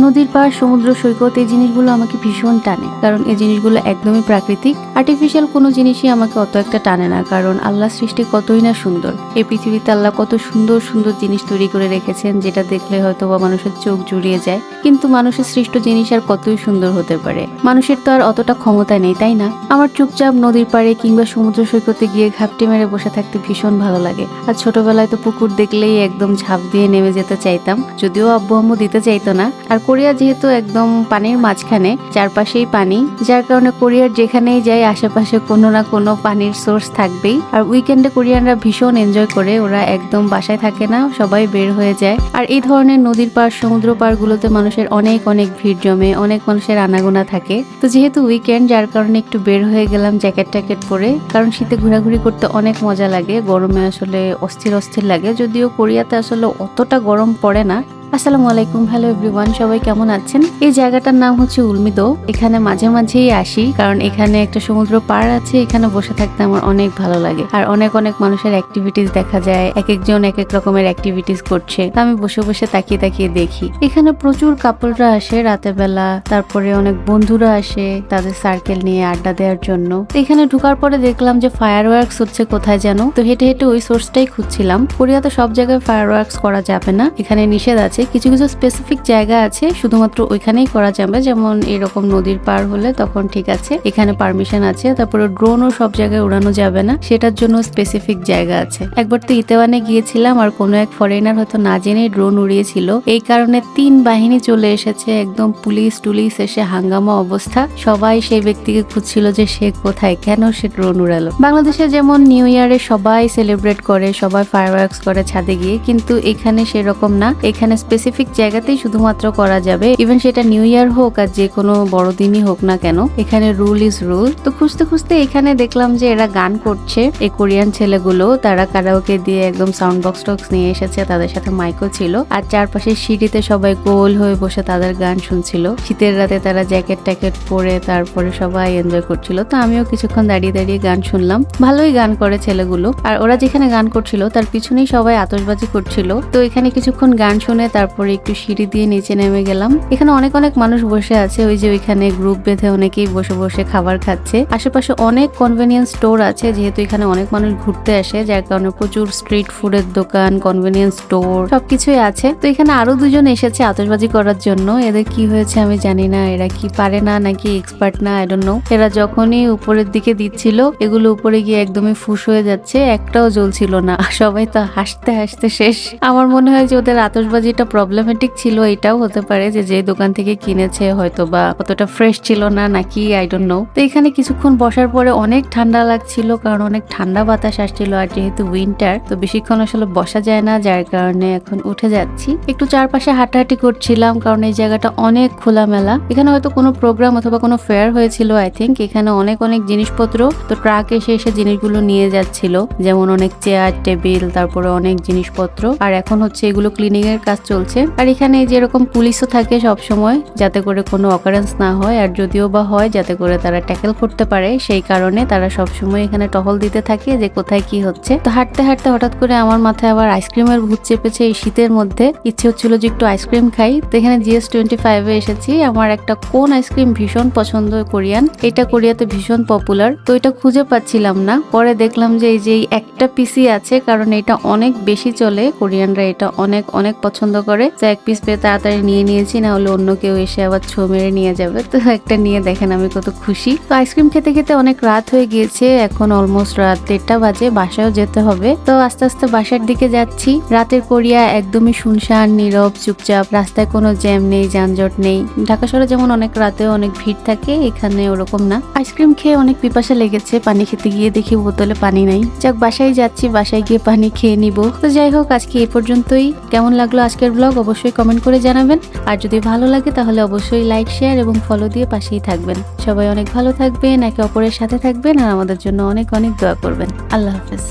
নদীর পাড়, সমুদ্র সৈকত এই জিনিসগুলো আমাকে ভীষণ টানে, কারণ এই জিনিসগুলো একদমই প্রাকৃতিক। আর্টিফিশিয়াল কোনো জিনিসই আমাকে অত একটা টানে না, কারণ আল্লাহ সৃষ্টি কতই না সুন্দর। এই পৃথিবীতে আল্লাহ কত সুন্দর সুন্দর জিনিস তৈরি করে রেখেছেন, যেটা দেখলে হয়তো বা মানুষের চোখ জুড়িয়ে যায়। কিন্তু মানুষের সৃষ্ট জিনিস আর কতই সুন্দর হতে পারে, মানুষের তো আর অতটা ক্ষমতা নেই, তাই না? আমার চুপচাপ নদীর পাড়ে কিংবা সমুদ্র সৈকতে গিয়ে ঘাপটি মেরে বসে থাকতে ভীষণ ভালো লাগে। আর ছোটবেলায় তো পুকুর দেখলেই একদম ঝাঁপ দিয়ে নেমে যেতে চাইতাম, যদিও আব্বু আম্মু দিতে চাইতো না। আর কোরিয়া যেহেতু একদম পানির মাঝখানে, চারপাশেই পানি, যার কারণে কোরিয়ার যেখানেই যাই আশেপাশে কোনো না কোনো পানির সোর্স থাকবেই। আর উইকেন্ডে কোরিয়ানরা ভীষণ এনজয় করে, ওরা একদম বাসায় থাকে না, সবাই বের হয়ে যায়। আর এই ধরনের নদীর পাড়, সমুদ্র পাড় গুলোতে মানুষের অনেক অনেক ভিড় জমে, অনেক মানুষের আনাগোনা থাকে। তো যেহেতু উইকেন্ড, যার কারণে একটু বের হয়ে গেলাম জ্যাকেট ট্যাকেট পরে, কারণ শীতে ঘোরাঘুরি করতে অনেক মজা লাগে, গরমে আসলে অস্থির অস্থির লাগে। যদিও কোরিয়াতে আসলে অতটা গরম পড়ে না। আসসালামু আলাইকুম, হ্যালো এভরিওয়ান, সবাই কেমন আছেন? এই জায়গাটার নাম হচ্ছে উলমিদো। এখানে মাঝে মাঝেই আসি, কারণ এখানে একটা সমুদ্র পাড় আছে, এখানে বসে থাকতে আমার অনেক ভালো লাগে। আর অনেক অনেক মানুষের অ্যাক্টিভিটিস দেখা যায়, এক একজন এক এক রকমের অ্যাক্টিভিটিস করছে, তা আমি বসে বসে তাকিয়ে তাকিয়ে দেখি। এখানে প্রচুর কাপলরা আসে রাতের বেলা, তারপরে অনেক বন্ধুরা আসে তাদের সার্কেল নিয়ে আড্ডা দেওয়ার জন্য। এখানে ঢুকার পরে দেখলাম যে ফায়ার ওয়ার্কস হচ্ছে কোথায় যেন, তো হেঁটে হেঁটে ওই সোর্সটাই খুঁজছিলাম। কোরিয়াতে সব জায়গায় ফায়ার ওয়ার্কস করা যাবে না, এখানে নিষেধ আছে। কিছু কিছু স্পেসিফিক জায়গা আছে শুধুমাত্র ওইখানেই করা যাবে, যেমন এরকম নদীর পার হলে তখন ঠিক আছে, এখানে পারমিশন আছে। তারপরে ড্রোনও সব জায়গায় উড়ানো যাবে না, সেটার জন্য স্পেসিফিক জায়গা আছে। একবার তো ইতাওয়ানে গিয়েছিলাম, আর কোনো এক ফরেনার হয়তো না জেনে ড্রোন উড়িয়েছিল, এই কারণে 3 বাহিনী চলে এসেছে, একদম পুলিশ টুলিশ এসে হাঙ্গামা অবস্থা। সবাই সেই ব্যক্তিকে খুঁজছিল যে সে কোথায়, কেন সে ড্রোন উড়ালো। বাংলাদেশে যেমন নিউ ইয়ারে সবাই সেলিব্রেট করে, সবাই ফায়ারওয়ার্কস করে ছাদে গিয়ে, কিন্তু এখানে সেরকম না। এখানে স্পেসিফিক জায়গাতেই শুধুমাত্র করা যাবে, ইভেন সেটা নিউ ইয়ার হোক আর যে কোনো বড়দিনই হোক না কেন, এখানে রুল ইজ রুল। তো খুঁজতে খুঁজতে এখানে দেখলাম যে এরা গান করছে, এই কোরিয়ান ছেলেগুলো, তারা কারাওকে দিয়ে একদম সাউন্ড বক্স টক্স নিয়ে এসেছে, তাদের সাথে মাইকও ছিল। আর চারপাশে সিঁড়িতে সবাই গোল হয়ে বসে তাদের গান শুনছিল। শীতের রাতে তারা জ্যাকেট ট্যাকেট পরে তারপরে সবাই এনজয় করছিল। তো আমিও কিছুক্ষণ দাঁড়িয়ে দাঁড়িয়ে গান শুনলাম, ভালোই গান করে ছেলেগুলো। আর ওরা যেখানে গান করছিল তার পিছনেই সবাই আতশবাজি করছিল। তো এখানে কিছুক্ষণ গান শুনে তারপরে একটু সিঁড়ি দিয়ে নিচে নেমে গেলাম। এখানে অনেক অনেক মানুষ বসে আছে, ওই যে ওইখানে গ্রুপ বেঁধে অনেকেই বসে বসে খাবার খাচ্ছে। আশেপাশে অনেক কনভেনিয়েন্স স্টোর আছে, যেহেতু এখানে অনেক মানুষ ঘুরতে আসে, যার কারণে প্রচুর স্ট্রিট ফুডের দোকান, কনভেনিয়েন্স স্টোর সবকিছুই আছে। তো এখানে আরো 2 জন এসেছে আতশবাজি করার জন্য। এদের কি হয়েছে আমি জানি না, এরা কি পারে না নাকি এক্সপার্ট না, আই ডোন্ট নো। এরা যখনই উপরের দিকে দিচ্ছিল, এগুলো উপরে গিয়ে একদমই ফুস হয়ে যাচ্ছে, একটাও জ্বলছিল না। সবাই তো হাসতে হাসতে শেষ। আমার মনে হয় যে ওদের আতশবাজিটা প্রবলেমেটিক ছিল, এটাও হতে পারে যে দোকান থেকে কিনেছে হয়তো বা অতটা ফ্রেশ ছিল না নাকি, আই ডোন্ট নো। তো এখানে কিছুক্ষণ বসার পরে অনেক ঠান্ডা লাগছিল, কারণ অনেক ঠান্ডা বাতাস আসছিল, আর যেহেতু উইন্টার তো বেশিক্ষণ আসলে বসা যায় না, যার কারণে এখন উঠে যাচ্ছি। একটু চারপাশে হাঁটাহাঁটি করছিলাম, কারণ এই জায়গাটা অনেক খোলামেলা। এখানে হয়তো কোনো প্রোগ্রাম অথবা কোনো ফেয়ার হয়েছিল আই থিঙ্ক। এখানে অনেক অনেক জিনিসপত্র, তো ট্রাক এসে এসে জিনিসগুলো নিয়ে যাচ্ছিল, যেমন অনেক চেয়ার টেবিল, তারপরে অনেক জিনিসপত্র। আর এখন হচ্ছে এগুলো ক্লিনিং এর কাজ চলছে। আর এখানে যেরকম পুলিশও থাকে সব সময়, যাতে করে কোনো অকারেন্স না হয়, আর যদিও বা হয় যাতে করে তারা ট্যাকেল করতে পারে, সেই কারণে তারা সব সময় এখানে টহল দিতে থাকে যে কোথায় কি হচ্ছে। তো হাঁটতে হাঁটতে হঠাৎ করে আমার মাথায় আবার আইসক্রিমের ভূত চেপেছে। এই শীতের মধ্যে ইচ্ছে হচ্ছিল যে একটু আইসক্রিম খাই। তো এখানে GS25 এ এসেছি। আমার একটা কোন আইসক্রিম ভীষণ পছন্দ, কোরিয়ান, এটা কোরিয়াতে ভীষণ পপুলার। তো এটা খুঁজে পাচ্ছিলাম না, পরে দেখলাম যে এই যে একটা পিসি আছে, কারণ এটা অনেক বেশি চলে, কোরিয়ানরা এটা অনেক অনেক পছন্দ করে। তো এক পিস পেয়ে তাড়াতাড়ি নিয়ে নিয়েছি, না হলে অন্য কেউ এসে আবার ছো মেরে নিয়ে যাবে। তো একটা নিয়ে দেখেন আমি কত খুশি। তো আইসক্রিম খেতে খেতে অনেক রাত হয়ে গিয়েছে, এখন অলমোস্ট রাত 1:30 বাজে, বাসায়ও যেতে হবে। তো আস্তে আস্তে বাসার দিকে যাচ্ছি। রাতের কোরিয়া একদমই শুনশান, নীরব, চুপচাপ, রাস্তায় কোনো জ্যাম নেই, যানজট নেই। ঢাকা শহরে যেমন অনেক রাতে অনেক ভিড় থাকে, এখানে ওরকম না। আইসক্রিম খেয়ে অনেক পিপাসা লেগেছে, পানি খেতে গিয়ে দেখি বোতলে পানি নাই। যাক, বাসায় যাচ্ছি, বাসায় গিয়ে পানি খেয়ে নিব। তো যাই হোক, আজকে এই পর্যন্তই। কেমন লাগলো আজকের ব্লগ অবশ্যই কমেন্ট করে জানাবেন, আর যদি ভালো লাগে তাহলে অবশ্যই লাইক, শেয়ার এবং ফলো দিয়ে পাশেই থাকবেন। সবাই অনেক ভালো থাকবেন, একে অপরের সাথে থাকবেন, আর আমাদের জন্য অনেক অনেক দোয়া করবেন। আল্লাহ হাফেজ।